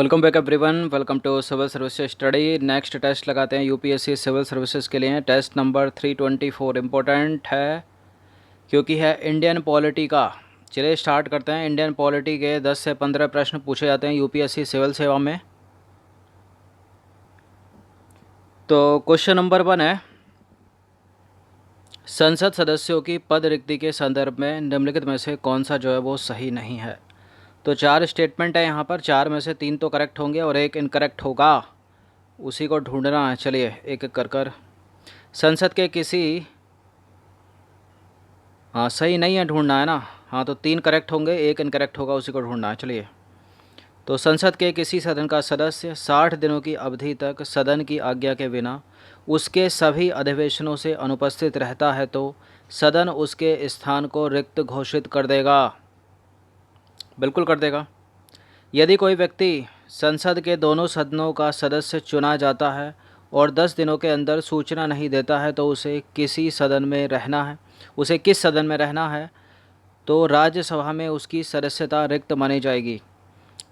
Welcome back everyone. Welcome to civil services study. Next test लगाते हैं UPSC civil services के लिए। Test number 324 important है क्योंकि है इंडियन पॉलिटी का। चलिए स्टार्ट करते हैं। इंडियन पॉलिटी के 10 से 15 प्रश्न पूछे जाते हैं यूपीएससी सिविल सेवा में। तो क्वेश्चन नंबर 1 है, संसद सदस्यों की पद रिक्ति के संदर्भ में निम्नलिखित में से कौन सा जो है वो सही नहीं है। तो 4 स्टेटमेंट है यहाँ पर, 4 में से 3 तो करेक्ट होंगे और 1 इनकरेक्ट होगा, उसी को ढूंढना है। चलिए एक एक कर संसद के किसी, हाँ सही नहीं है, ढूंढना है ना। हाँ तो 3 करेक्ट होंगे, 1 इनकरेक्ट होगा, उसी को ढूंढना है। चलिए, तो संसद के किसी सदन का सदस्य 60 दिनों की अवधि तक सदन की आज्ञा के बिना उसके सभी अधिवेशनों से अनुपस्थित रहता है तो सदन उसके स्थान को रिक्त घोषित कर देगा। बिल्कुल कर देगा। यदि कोई व्यक्ति संसद के दोनों सदनों का सदस्य चुना जाता है और 10 दिनों के अंदर सूचना नहीं देता है तो उसे किस सदन में रहना है तो राज्यसभा में उसकी सदस्यता रिक्त मानी जाएगी।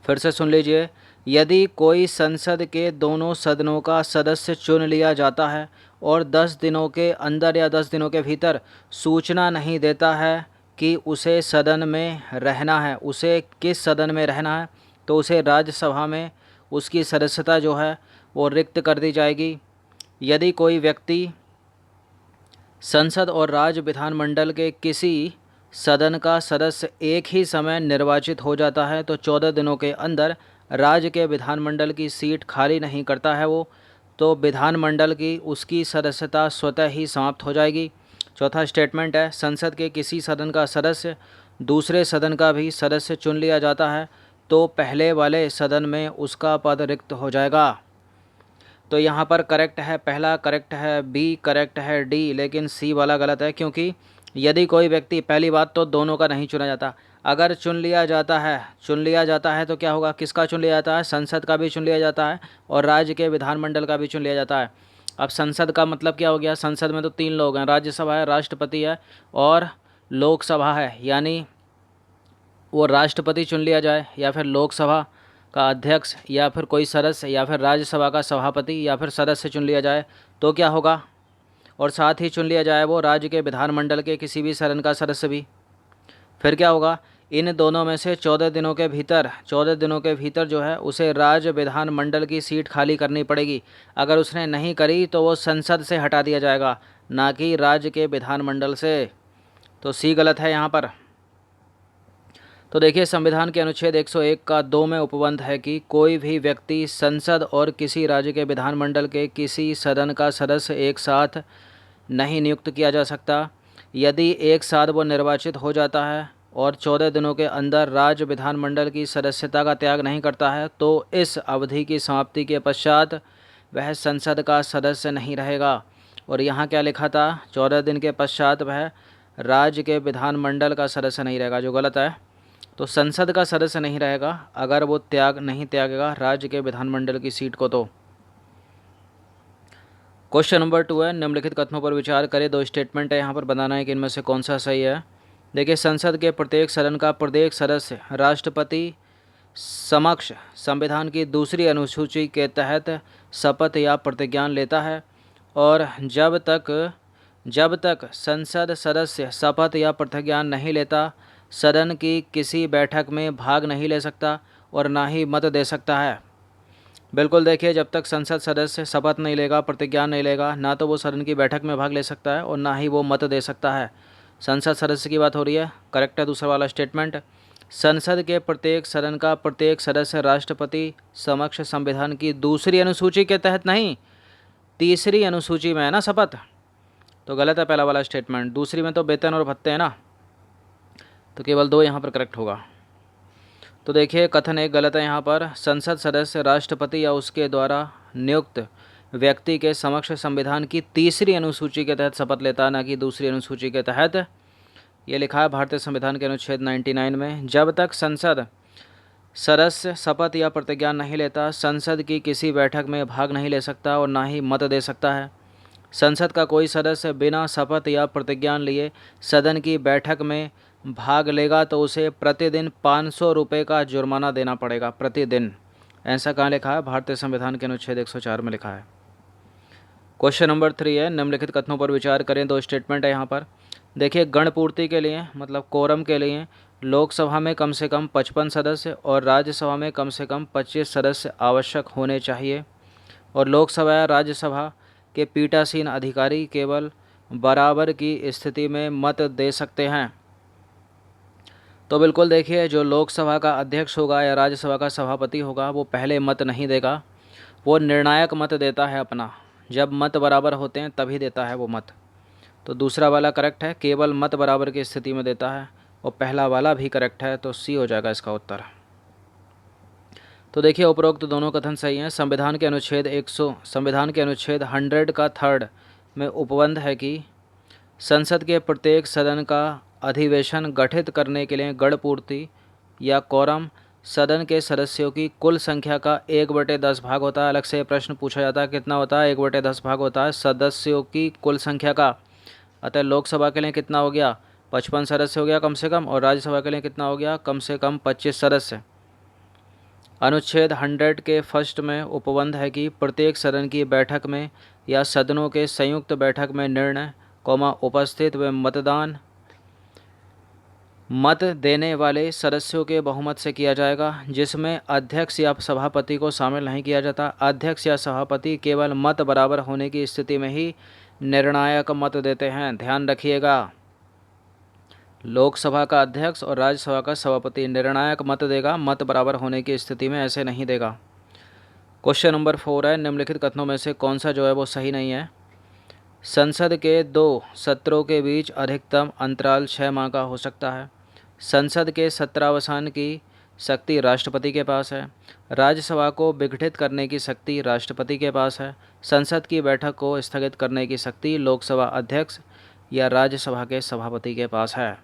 फिर से सुन लीजिए, यदि कोई संसद के दोनों सदनों का सदस्य चुन लिया जाता है और 10 दिनों के अंदर या 10 दिनों के भीतर सूचना नहीं देता है कि उसे सदन में रहना है, उसे किस सदन में रहना है, तो उसे राज्यसभा में उसकी सदस्यता जो है वो रिक्त कर दी जाएगी। यदि कोई व्यक्ति संसद और राज्य विधानमंडल के किसी सदन का सदस्य एक ही समय निर्वाचित हो जाता है तो 14 दिनों के अंदर राज्य के विधानमंडल की सीट खाली नहीं करता है वो, तो विधानमंडल की उसकी सदस्यता स्वतः ही समाप्त हो जाएगी। चौथा स्टेटमेंट है, संसद के किसी सदन का सदस्य दूसरे सदन का भी सदस्य चुन लिया जाता है तो पहले वाले सदन में उसका पद रिक्त हो जाएगा। तो यहाँ पर करेक्ट है, पहला करेक्ट है, बी करेक्ट है, डी, लेकिन सी वाला गलत है। क्योंकि यदि कोई व्यक्ति, पहली बात तो दोनों का नहीं चुना जाता, अगर चुन लिया जाता है तो क्या होगा, किसका चुन लिया जाता है, संसद का भी चुन लिया जाता है और राज्य के विधानमंडल का भी चुन लिया जाता है। अब संसद का मतलब क्या हो गया, संसद में तो 3 लोग हैं, राज्यसभा है, राष्ट्रपति है और लोकसभा है। यानी वो राष्ट्रपति चुन लिया जाए या फिर लोकसभा का अध्यक्ष या फिर कोई सदस्य या फिर राज्यसभा का सभापति या फिर सदस्य चुन लिया जाए तो क्या होगा, और साथ ही चुन लिया जाए वो राज्य के विधानमंडल के किसी भी सदन का सदस्य भी, फिर क्या होगा, इन दोनों में से 14 दिनों के भीतर जो है उसे राज्य विधानमंडल की सीट खाली करनी पड़ेगी। अगर उसने नहीं करी तो वो संसद से हटा दिया जाएगा, ना कि राज्य के विधानमंडल से। तो सी गलत है यहाँ पर। तो देखिए, संविधान के अनुच्छेद 101 का 2 में उपबंध है कि कोई भी व्यक्ति संसद और किसी राज्य के विधानमंडल के किसी सदन का सदस्य एक साथ नहीं नियुक्त किया जा सकता। यदि एक साथ वो निर्वाचित हो जाता है और 14 दिनों के अंदर राज्य विधानमंडल की सदस्यता का त्याग नहीं करता है तो इस अवधि की समाप्ति के पश्चात वह संसद का सदस्य नहीं रहेगा। और यहाँ क्या लिखा था, 14 दिन के पश्चात वह राज्य के विधानमंडल का सदस्य नहीं रहेगा, जो गलत है। तो संसद का सदस्य नहीं रहेगा अगर वो नहीं त्यागेगा राज्य के विधानमंडल की सीट को। तो क्वेश्चन नंबर 2 है, निम्नलिखित कथनों पर विचार करें। 2 स्टेटमेंट है, यहाँ पर बताना है कि इनमें से कौन सा सही है। देखिए, संसद के प्रत्येक सदन का प्रत्येक सदस्य राष्ट्रपति समक्ष संविधान की दूसरी अनुसूची के तहत शपथ या प्रतिज्ञान लेता है और जब तक संसद सदस्य शपथ या प्रतिज्ञान नहीं लेता सदन की किसी बैठक में भाग नहीं ले सकता और ना ही मत दे सकता है। बिल्कुल, देखिए, जब तक संसद सदस्य शपथ नहीं लेगा, प्रतिज्ञान नहीं लेगा, ना तो वो सदन की बैठक में भाग ले सकता है और ना ही वो मत दे सकता है। संसद सदस्य की बात हो रही है, करेक्ट है दूसरा वाला स्टेटमेंट। संसद के प्रत्येक सदन का प्रत्येक सदस्य राष्ट्रपति समक्ष संविधान की दूसरी अनुसूची के तहत नहीं, तीसरी अनुसूची में है ना शपथ, तो गलत है पहला वाला स्टेटमेंट। दूसरी में तो वेतन और भत्ते हैं ना, तो केवल 2 यहाँ पर करेक्ट होगा। तो देखिए, कथन 1 गलत है यहाँ पर। संसद सदस्य राष्ट्रपति या उसके द्वारा नियुक्त व्यक्ति के समक्ष संविधान की तीसरी अनुसूची के तहत शपथ लेता है, ना कि दूसरी अनुसूची के तहत। ये लिखा है भारतीय संविधान के अनुच्छेद 99 में। जब तक संसद सदस्य शपथ या प्रतिज्ञा नहीं लेता संसद की किसी बैठक में भाग नहीं ले सकता और ना ही मत दे सकता है। संसद का कोई सदस्य बिना शपथ या प्रतिज्ञान लिए सदन की बैठक में भाग लेगा तो उसे प्रतिदिन 500 रुपये का जुर्माना देना पड़ेगा, प्रतिदिन। ऐसा कहाँ लिखा है? भारतीय संविधान के अनुच्छेद 104 में लिखा है। क्वेश्चन नंबर 3 है, निम्नलिखित कथनों पर विचार करें। दो स्टेटमेंट है यहाँ पर। देखिए, गण पूर्ति के लिए मतलब कोरम के लिए लोकसभा में कम से कम 55 सदस्य और राज्यसभा में कम से कम 25 सदस्य आवश्यक होने चाहिए, और लोकसभा या राज्यसभा के पीठासीन अधिकारी केवल बराबर की स्थिति में मत दे सकते हैं। तो बिल्कुल देखिए, जो लोकसभा का अध्यक्ष होगा या राज्यसभा का सभापति होगा वो पहले मत नहीं देगा, वो निर्णायक मत देता है अपना। जब मत बराबर होते हैं तभी देता है वो मत। तो दूसरा वाला करेक्ट है, केवल मत बराबर की स्थिति में देता है, और पहला वाला भी करेक्ट है, तो सी हो जाएगा इसका उत्तर। तो देखिए, उपरोक्त दोनों कथन सही हैं। संविधान के अनुच्छेद 100 का थर्ड में उपबंध है कि संसद के प्रत्येक सदन का अधिवेशन गठित करने के लिए गणपूर्ति या कोरम सदन के सदस्यों की कुल संख्या का 1/10 भाग होता है। अलग से प्रश्न पूछा जाता है, कितना होता है? 1/10 भाग होता है सदस्यों की कुल संख्या का। अतः लोकसभा के लिए कितना हो गया? 55 सदस्य हो गया कम से कम, और राज्यसभा के लिए कितना हो गया? कम से कम 25 सदस्य। अनुच्छेद 100 के फर्स्ट में उपबंध है कि प्रत्येक सदन की बैठक में या सदनों के संयुक्त बैठक में निर्णय उपस्थित व मत देने वाले सदस्यों के बहुमत से किया जाएगा, जिसमें अध्यक्ष या सभापति को शामिल नहीं किया जाता। अध्यक्ष या सभापति केवल मत बराबर होने की स्थिति में ही निर्णायक मत देते हैं। ध्यान रखिएगा, लोकसभा का अध्यक्ष और राज्यसभा का सभापति निर्णायक मत देगा, मत बराबर होने की स्थिति में ऐसे नहीं देगा। क्वेश्चन नंबर 4 है, निम्नलिखित कथनों में से कौन सा जो है वो सही नहीं है? संसद के 2 सत्रों के बीच अधिकतम अंतराल 6 माह का हो सकता है। संसद के सत्रावसान की शक्ति राष्ट्रपति के पास है। राज्यसभा को विघटित करने की शक्ति राष्ट्रपति के पास है। संसद की बैठक को स्थगित करने की शक्ति लोकसभा अध्यक्ष या राज्यसभा के सभापति के पास है।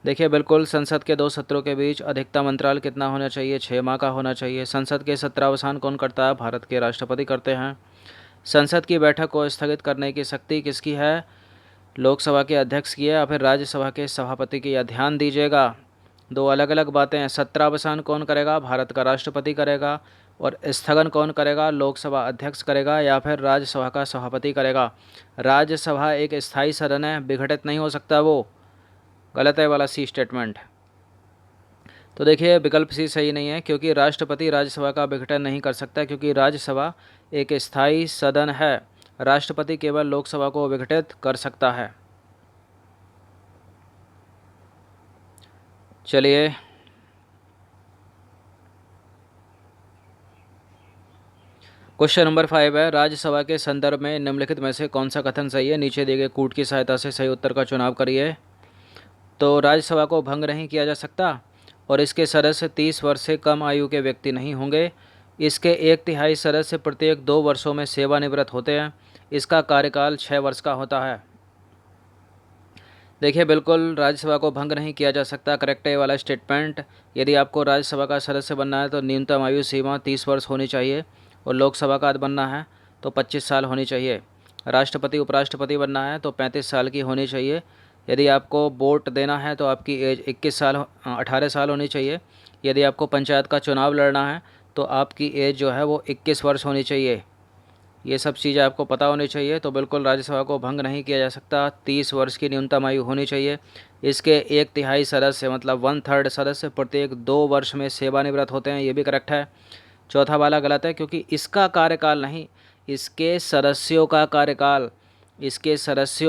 देखिए, बिल्कुल संसद के 2 सत्रों के बीच अधिकतम अंतराल कितना होना चाहिए? 6 माह का होना चाहिए। संसद के सत्रावसान कौन करता है? भारत के राष्ट्रपति करते हैं। संसद की बैठक को स्थगित करने की शक्ति किसकी है? लोकसभा के अध्यक्ष की है या फिर राज्यसभा के सभापति की? या ध्यान दीजिएगा, 2 अलग अलग बातें हैं। सत्रावसान कौन करेगा? भारत का राष्ट्रपति करेगा। और स्थगन कौन करेगा? लोकसभा अध्यक्ष करेगा या फिर राज्यसभा का सभापति करेगा। राज्यसभा एक स्थायी सदन है, विघटित नहीं हो सकता वो। गलत है वाला सी स्टेटमेंट। तो देखिए, विकल्प सी सही नहीं है, क्योंकि राष्ट्रपति राज्यसभा का विघटन नहीं कर सकता, क्योंकि राज्यसभा एक स्थायी सदन है। राष्ट्रपति केवल लोकसभा को विघटित कर सकता है। चलिए, क्वेश्चन नंबर 5 है, राज्यसभा के संदर्भ में निम्नलिखित में से कौन सा कथन सही है? नीचे दिए गए कूट की सहायता से सही उत्तर का चुनाव करिए। तो राज्यसभा को भंग नहीं किया जा सकता, और इसके सदस्य 30 वर्ष से कम आयु के व्यक्ति नहीं होंगे। इसके 1/3 सदस्य प्रत्येक 2 वर्षों में सेवानिवृत्त होते हैं। इसका कार्यकाल 6 वर्ष का होता है। देखिए, बिल्कुल राज्यसभा को भंग नहीं किया जा सकता, करेक्ट है ये वाला स्टेटमेंट। यदि आपको राज्यसभा का सदस्य बनना है तो न्यूनतम आयु सीमा 30 वर्ष होनी चाहिए, और लोकसभा का बनना है तो 25 साल होनी चाहिए। राष्ट्रपति उपराष्ट्रपति बनना है तो 35 साल की होनी चाहिए। यदि आपको वोट देना है तो आपकी एज 18 साल होनी चाहिए। यदि आपको पंचायत का चुनाव लड़ना है तो आपकी एज जो है वो 21 वर्ष होनी चाहिए। ये सब चीज़ें आपको पता होनी चाहिए। तो बिल्कुल राज्यसभा को भंग नहीं किया जा सकता, 30 वर्ष की न्यूनतम आयु होनी चाहिए। इसके 1/3 सदस्य मतलब 1/3 सदस्य प्रत्येक 2 वर्ष में सेवानिवृत्त होते हैं, ये भी करेक्ट है। चौथा वाला गलत है, क्योंकि इसका कार्यकाल नहीं, इसके सदस्यों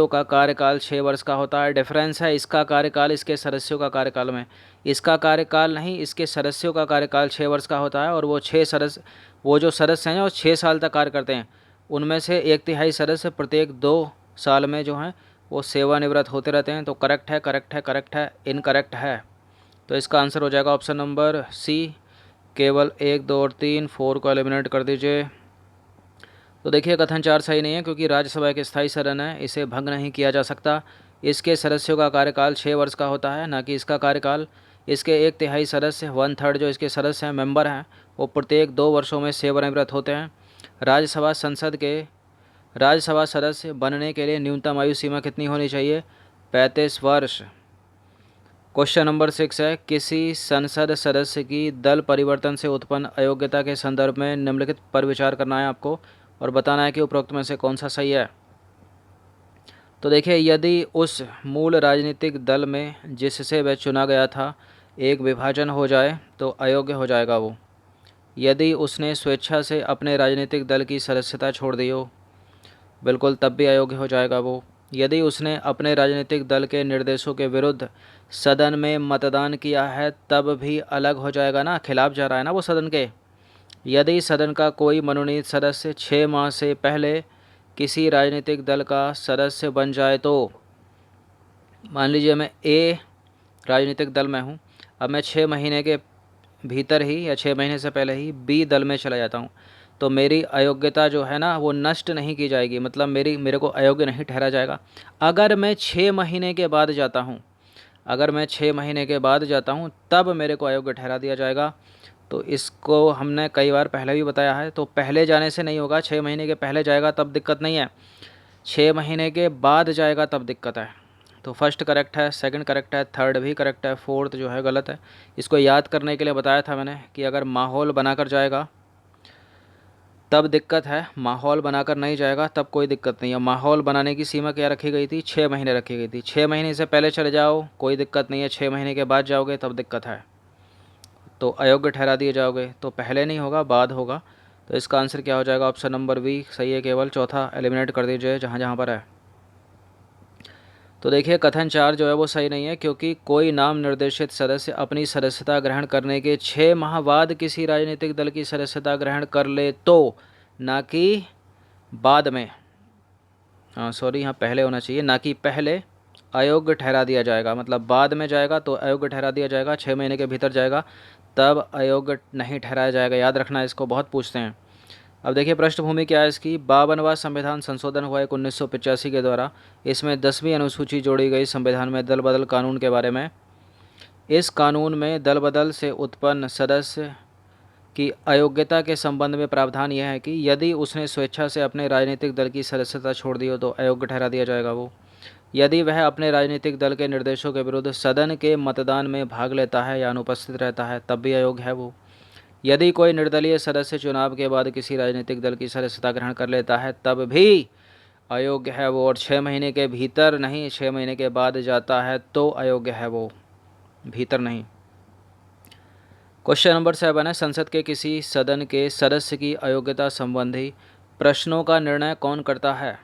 का कार्यकाल 6 वर्ष का होता है। डिफरेंस है इसका कार्यकाल इसके सदस्यों का कार्यकाल में। इसका कार्यकाल नहीं, इसके सदस्यों का कार्यकाल 6 वर्ष का होता है, और वो जो सदस्य हैं वो 6 साल तक कार्य करते हैं। उनमें से 1/3 सदस्य प्रत्येक 2 साल में जो हैं वो सेवानिवृत्त होते रहते हैं। तो करेक्ट है, करेक्ट है, करेक्ट है, इनकरेक्ट है। तो इसका आंसर हो जाएगा ऑप्शन नंबर सी, केवल 1, 2 और 3, 4 को एलिमिनेट कर दीजिए। तो देखिए, कथन 4 सही नहीं है, क्योंकि राज्यसभा एक स्थायी सदन है, इसे भंग नहीं किया जा सकता। इसके सदस्यों का कार्यकाल 6 वर्ष का होता है, ना कि इसका कार्यकाल। इसके 1/3 सदस्य 1/3 जो इसके सदस्य हैं, मेंबर हैं, वो प्रत्येक 2 वर्षों में सेवानिवृत्त होते हैं। राज्यसभा सदस्य बनने के लिए न्यूनतम आयु सीमा कितनी होनी चाहिए? 35 वर्ष। क्वेश्चन नंबर 6 है, किसी संसद सदस्य की दल परिवर्तन से उत्पन्न अयोग्यता के संदर्भ में निम्नलिखित पर विचार करना है आपको और बताना है कि उपरोक्त में से कौन सा सही है। तो देखिए, यदि उस मूल राजनीतिक दल में जिससे वह चुना गया था एक विभाजन हो जाए तो अयोग्य हो जाएगा वो। यदि उसने स्वेच्छा से अपने राजनीतिक दल की सदस्यता छोड़ दी हो, बिल्कुल तब भी अयोग्य हो जाएगा वो। यदि उसने अपने राजनीतिक दल के निर्देशों के विरुद्ध सदन में मतदान किया है तब भी अलग हो जाएगा ना, खिलाफ जा रहा है ना वो सदन के। यदि सदन का कोई मनोनीत सदस्य 6 माह से पहले किसी राजनीतिक दल का सदस्य बन जाए तो, मान लीजिए मैं ए राजनीतिक दल में हूँ, अब मैं 6 महीने के भीतर ही या 6 महीने से पहले ही बी दल में चला जाता हूँ, तो मेरी अयोग्यता जो है ना वो नष्ट नहीं की जाएगी, मतलब मेरे को अयोग्य नहीं ठहरा जाएगा। अगर मैं 6 महीने के बाद जाता हूँ, अगर मैं 6 महीने के बाद जाता हूँ तब मेरे को अयोग्य ठहरा दिया जाएगा। तो इसको हमने कई बार पहले भी बताया है, तो पहले जाने से नहीं होगा, 6 महीने के पहले जाएगा तब दिक्कत नहीं है, 6 महीने के बाद जाएगा तब दिक्कत है। तो फर्स्ट करेक्ट है, सेकंड करेक्ट है, थर्ड भी करेक्ट है, फोर्थ जो है गलत है। इसको याद करने के लिए बताया था मैंने कि अगर माहौल बनाकर जाएगा तब दिक्कत है, माहौल बनाकर नहीं जाएगा तब कोई दिक्कत नहीं है। माहौल बनाने की सीमा क्या रखी गई थी, 6 महीने रखी गई थी। 6 महीने से पहले चले जाओ कोई दिक्कत नहीं है, 6 महीने के बाद जाओगे तब दिक्कत है, तो अयोग्य ठहरा दिए जाओगे। तो पहले नहीं होगा, बाद होगा। तो इसका आंसर क्या हो जाएगा, ऑप्शन नंबर बी सही है, केवल चौथा एलिमिनेट कर दीजिए जहाँ जहाँ पर है। तो देखिए, कथन 4 जो है वो सही नहीं है, क्योंकि कोई नाम निर्देशित सदस्य अपनी सदस्यता ग्रहण करने के 6 माह बाद किसी राजनीतिक दल की सदस्यता ग्रहण कर ले तो, ना कि बाद में, हाँ सॉरी यहाँ पहले होना चाहिए, ना कि पहले अयोग्य ठहरा दिया जाएगा। मतलब बाद में जाएगा तो अयोग्य ठहरा दिया जाएगा, 6 महीने के भीतर जाएगा तब अयोग्य नहीं ठहराया जाएगा। याद रखना, इसको बहुत पूछते हैं। अब देखिए पृष्ठभूमि क्या है इसकी। 52वां संविधान संशोधन हुआ एक 1985 के द्वारा। इसमें 10वीं अनुसूची जोड़ी गई संविधान में दल बदल कानून के बारे में। इस कानून में दल बदल से उत्पन्न सदस्य की अयोग्यता के संबंध में प्रावधान यह है कि यदि उसने स्वेच्छा से अपने राजनीतिक दल की सदस्यता छोड़ दी हो तो अयोग्य ठहरा दिया जाएगा वो। यदि वह अपने राजनीतिक दल के निर्देशों के विरुद्ध सदन के मतदान में भाग लेता है या अनुपस्थित रहता है तब भी अयोग्य है वो। यदि कोई निर्दलीय सदस्य चुनाव के बाद किसी राजनीतिक दल की सदस्यता ग्रहण कर लेता है तब भी अयोग्य है वो। और 6 महीने के भीतर नहीं, 6 महीने के बाद जाता है तो अयोग्य है वो, भीतर नहीं। क्वेश्चन नंबर 7 है, संसद के किसी सदन के सदस्य की अयोग्यता संबंधी प्रश्नों का निर्णय कौन करता है।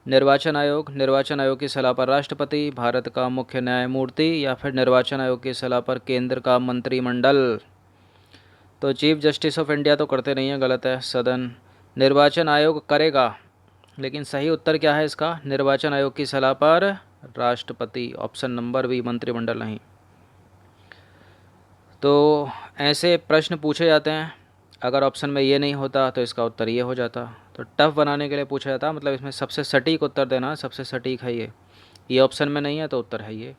निर्वाचन आयोग, निर्वाचन आयोग की सलाह पर राष्ट्रपति, भारत का मुख्य न्यायमूर्ति, या फिर निर्वाचन आयोग की सलाह पर केंद्र का मंत्रिमंडल। तो चीफ जस्टिस ऑफ इंडिया तो करते नहीं है, गलत है। सदन, निर्वाचन आयोग करेगा, लेकिन सही उत्तर क्या है इसका, निर्वाचन आयोग की सलाह पर राष्ट्रपति, ऑप्शन नंबर बी मंत्रिमंडल नहीं। तो ऐसे प्रश्न पूछे जाते हैं, अगर ऑप्शन में ये नहीं होता तो इसका उत्तर ये हो जाता। तो टफ बनाने के लिए पूछा जाता, मतलब इसमें सबसे सटीक उत्तर देना, सबसे सटीक है ये ऑप्शन में नहीं है तो उत्तर है ये।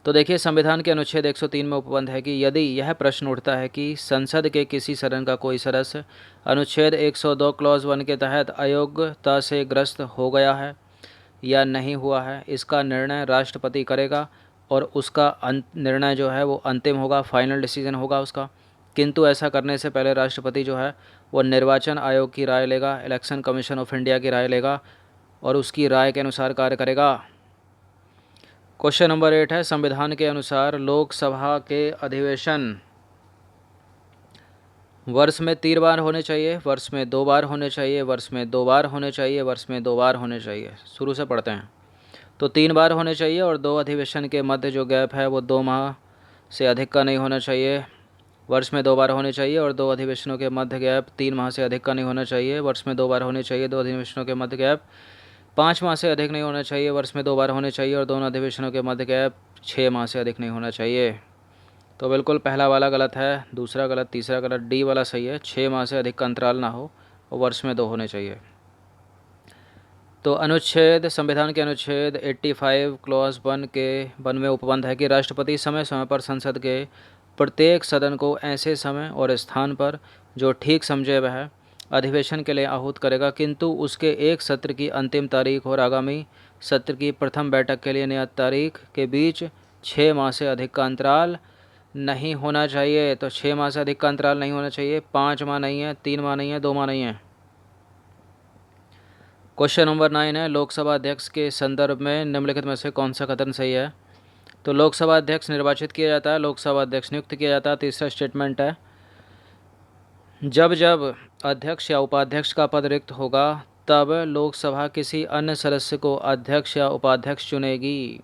तो देखिए, संविधान के अनुच्छेद 103 में उपबंध है कि यदि यह प्रश्न उठता है कि संसद के किसी सदन का कोई सदस्य अनुच्छेद 102 क्लॉज 1 के तहत अयोग्यता से ग्रस्त हो गया है या नहीं हुआ है, इसका निर्णय राष्ट्रपति करेगा और उसका निर्णय जो है वो अंतिम होगा, फाइनल डिसीजन होगा उसका। किंतु ऐसा करने से पहले राष्ट्रपति जो है वो निर्वाचन आयोग की राय लेगा, इलेक्शन कमीशन ऑफ इंडिया की राय लेगा और उसकी राय के अनुसार कार्य करेगा। क्वेश्चन नंबर 8 है, संविधान के अनुसार लोकसभा के अधिवेशन वर्ष में 3 बार होने चाहिए, वर्ष में 2 बार होने चाहिए, वर्ष में 2 बार होने चाहिए, वर्ष में 2 बार होने चाहिए। शुरू से पढ़ते हैं। तो 3 बार होने चाहिए और 2 अधिवेशन के मध्य जो गैप है वो 2 माह से अधिक का नहीं होना चाहिए। वर्ष में 2 बार होने चाहिए और 2 अधिवेशनों के मध्य गैप 3 माह से अधिक का नहीं होना चाहिए। वर्ष में 2 बार होने चाहिए, 2 अधिवेशनों के मध्य गैप 5 माह से अधिक नहीं होना चाहिए। वर्ष में 2 बार होने चाहिए और दोनों अधिवेशनों के मध्य गैप 6 माह से अधिक नहीं होना चाहिए। तो बिल्कुल पहला वाला गलत है, दूसरा गलत, तीसरा गलत, डी वाला सही है। 6 माह से अधिक का अंतराल ना हो और वर्ष में 2 होने चाहिए। तो अनुच्छेद, संविधान के अनुच्छेद 85 क्लॉज 1 में उपबंध है कि राष्ट्रपति समय समय पर संसद के प्रत्येक सदन को ऐसे समय और स्थान पर जो ठीक समझे वह अधिवेशन के लिए आहूत करेगा, किंतु उसके एक सत्र की अंतिम तारीख और आगामी सत्र की प्रथम बैठक के लिए नियत तारीख के बीच 6 माह से अधिक का अंतराल नहीं होना चाहिए। तो 6 माह से अधिक का अंतराल नहीं होना चाहिए। 5 माह नहीं है, 3 माह नहीं है, 2 माह नहीं है। क्वेश्चन नंबर 9 है, लोकसभा अध्यक्ष के संदर्भ में निम्नलिखित में से कौन सा कथन सही है। तो लोकसभा अध्यक्ष निर्वाचित किया जाता है, लोकसभा अध्यक्ष नियुक्त किया जाता है। तीसरा स्टेटमेंट है, जब जब अध्यक्ष या उपाध्यक्ष का पद रिक्त होगा तब लोकसभा किसी अन्य सदस्य को अध्यक्ष या उपाध्यक्ष चुनेगी।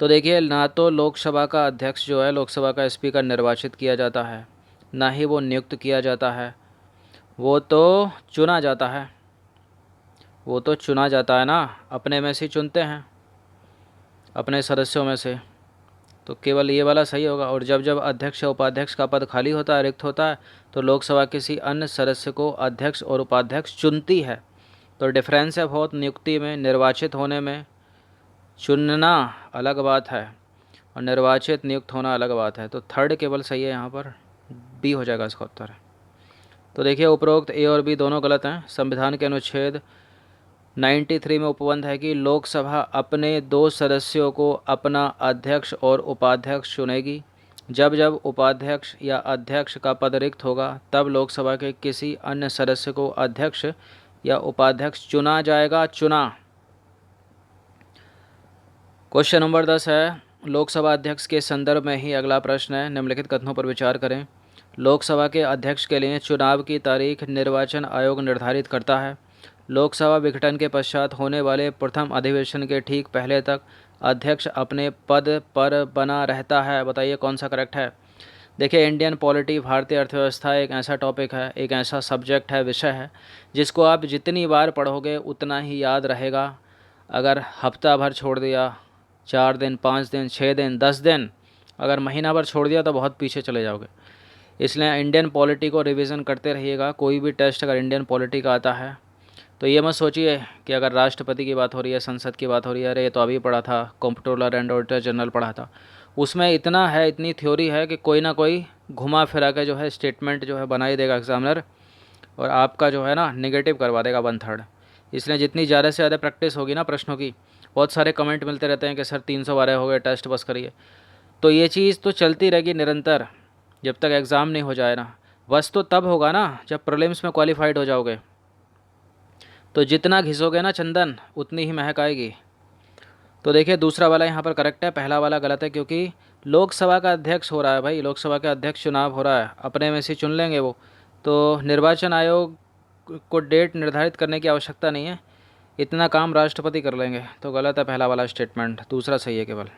तो देखिए, ना तो लोकसभा का अध्यक्ष जो है, लोकसभा का स्पीकर निर्वाचित किया जाता है, ना ही वो नियुक्त किया जाता है, वो तो चुना जाता है। वो तो चुना जाता है ना, अपने में से चुनते हैं, अपने सदस्यों में से। तो केवल ये वाला सही होगा। और जब जब अध्यक्ष या उपाध्यक्ष का पद खाली होता है, रिक्त होता है, तो लोकसभा किसी अन्य सदस्य को अध्यक्ष और उपाध्यक्ष चुनती है। तो डिफरेंस है बहुत नियुक्ति में, निर्वाचित होने में। चुनना अलग बात है और निर्वाचित नियुक्त होना अलग बात है। तो थर्ड केवल सही है, यहाँ पर बी हो जाएगा इसका उत्तर। तो देखिए, उपरोक्त ए और बी दोनों गलत हैं। संविधान के अनुच्छेद 93 में उपबंध है कि लोकसभा अपने 2 सदस्यों को अपना अध्यक्ष और उपाध्यक्ष चुनेगी। जब जब उपाध्यक्ष या अध्यक्ष का पद रिक्त होगा तब लोकसभा के किसी अन्य सदस्य को अध्यक्ष या उपाध्यक्ष चुना जाएगा। चुना। क्वेश्चन नंबर 10 है, लोकसभा अध्यक्ष के संदर्भ में ही अगला प्रश्न है। निम्नलिखित कथनों पर विचार करें। लोकसभा के अध्यक्ष के लिए चुनाव की तारीख निर्वाचन आयोग निर्धारित करता है। लोकसभा विघटन के पश्चात होने वाले प्रथम अधिवेशन के ठीक पहले तक अध्यक्ष अपने पद पर बना रहता है। बताइए कौन सा करेक्ट है। देखिए, इंडियन पॉलिटी, भारतीय अर्थव्यवस्था एक ऐसा टॉपिक है, एक ऐसा सब्जेक्ट है, विषय है, जिसको आप जितनी बार पढ़ोगे उतना ही याद रहेगा। अगर हफ्ता भर छोड़ दिया, 4 दिन, 5 दिन, 6 दिन, 10 दिन, अगर महीना भर छोड़ दिया तो बहुत पीछे चले जाओगे। इसलिए इंडियन पॉलिटी को रिवीजन करते रहिएगा। कोई भी टेस्ट अगर इंडियन पॉलिटी का आता है तो ये मत सोचिए कि अगर राष्ट्रपति की बात हो रही है, संसद की बात हो रही है, अरे ये तो अभी पढ़ा था, कंप्ट्रोलर एंड ऑडिटर जनरल पढ़ा था। उसमें इतना है, इतनी थ्योरी है कि कोई ना कोई घुमा फिरा के जो है स्टेटमेंट जो है बना ही देगा एग्जामिनर, और आपका जो है ना नेगेटिव करवा देगा 1/3। इसलिए जितनी ज़्यादा से ज़्यादा प्रैक्टिस होगी ना प्रश्नों की, बहुत सारे कमेंट मिलते रहते हैं कि सर 312 हो गए, टेस्ट बस करिए। तो ये चीज़ तो चलती रहेगी निरंतर जब तक एग्ज़ाम नहीं हो जाए ना। बस तो तब होगा ना जब प्रीलिम्स में क्वालिफाइड हो जाओगे। तो जितना घिसोगे ना चंदन, उतनी ही महक आएगी। तो देखिए, दूसरा वाला यहाँ पर करेक्ट है, पहला वाला गलत है, क्योंकि लोकसभा का अध्यक्ष हो रहा है भाई, लोकसभा का अध्यक्ष चुनाव हो रहा है, अपने में से चुन लेंगे वो। तो निर्वाचन आयोग को डेट निर्धारित करने की आवश्यकता नहीं है, इतना काम राष्ट्रपति कर लेंगे। तो गलत है पहला वाला स्टेटमेंट, दूसरा सही है केवल।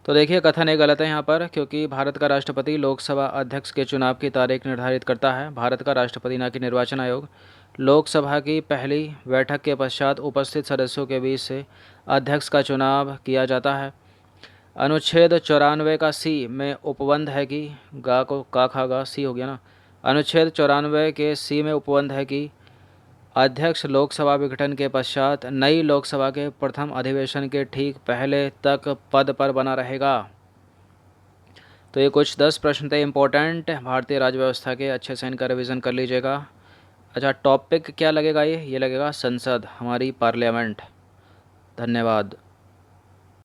तो देखिए, कथन ये गलत है यहाँ पर, क्योंकि भारत का राष्ट्रपति लोकसभा अध्यक्ष के चुनाव की तारीख निर्धारित करता है। भारत का राष्ट्रपति, ना कि निर्वाचन आयोग। लोकसभा की पहली बैठक के पश्चात उपस्थित सदस्यों के बीच से अध्यक्ष का चुनाव किया जाता है। अनुच्छेद 94 का सी में उपबंध है कि गा को का खा गा सी हो गया ना। अनुच्छेद 94 के सी में उपबंध है कि अध्यक्ष लोकसभा विघटन के पश्चात नई लोकसभा के प्रथम अधिवेशन के ठीक पहले तक पद पर बना रहेगा। तो ये कुछ 10 प्रश्न थे इम्पोर्टेंट भारतीय राज्य व्यवस्था के, अच्छे से इनका रिवीजन कर लीजिएगा। अच्छा, टॉपिक क्या लगेगा ये लगेगा संसद, हमारी पार्लियामेंट। धन्यवाद।